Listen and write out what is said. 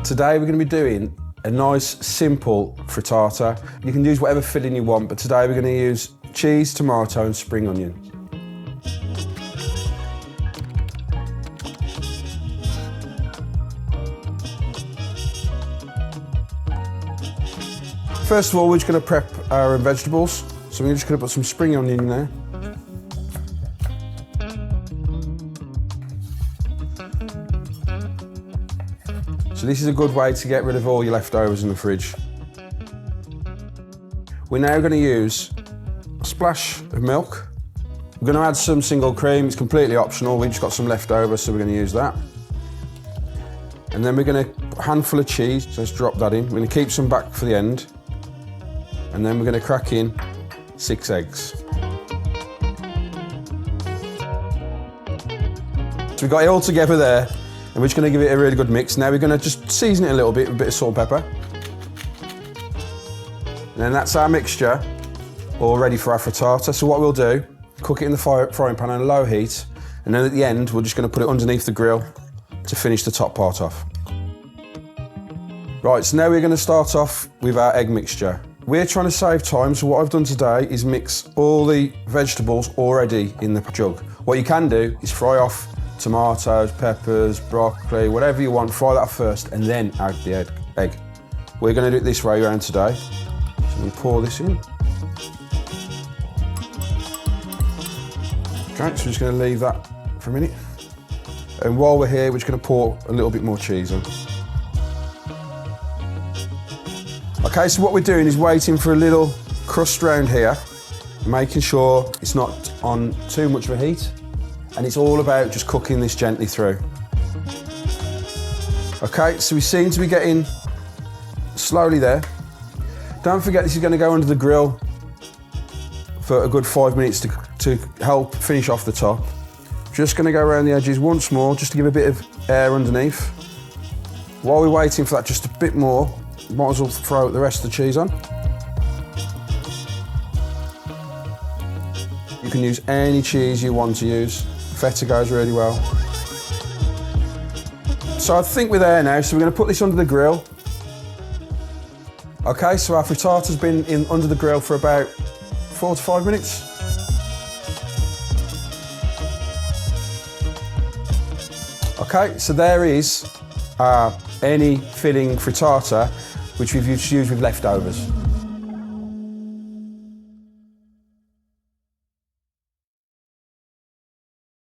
Today we're going to be doing a nice, simple frittata. You can use whatever filling you want, but today we're going to use cheese, tomato and spring onion. First of all, we're just going to prep our vegetables. So we're just going to put some spring onion in there. So this is a good way to get rid of all your leftovers in the fridge. We're now going to use a splash of milk. We're going to add some single cream, it's completely optional, we've just got some leftovers so we're going to use that. And then we're going to put a handful of cheese, so let's drop that in. We're going to keep some back for the end. And then we're going to crack in 6 eggs. So we've got it all together there. And we're just going to give it a really good mix. Now we're going to just season it a little bit with a bit of salt and pepper. And then that's our mixture all ready for our frittata. So what we'll do, cook it in the frying pan on a low heat, and then at the end we're just going to put it underneath the grill to finish the top part off. Right, so now we're going to start off with our egg mixture. We're trying to save time, so what I've done today is mix all the vegetables already in the jug. What you can do is fry off tomatoes, peppers, broccoli, whatever you want, fry that off first and then add the egg. We're going to do it this way around today. So we pour this in. Okay, so we're just going to leave that for a minute. And while we're here, we're just going to pour a little bit more cheese on. Okay, so what we're doing is waiting for a little crust round here, making sure it's not on too much of a heat. And it's all about just cooking this gently through. Okay, so we seem to be getting slowly there. Don't forget this is going to go under the grill for a good 5 minutes to help finish off the top. Just going to go around the edges once more, just to give a bit of air underneath. While we're waiting for that just a bit more, might as well throw the rest of the cheese on. You can use any cheese you want to use. Feta goes really well. So I think we're there now, so we're going to put this under the grill. Okay, so our frittata's been under the grill for about 4 to 5 minutes. Okay, so there is our any filling frittata, which we've used with leftovers.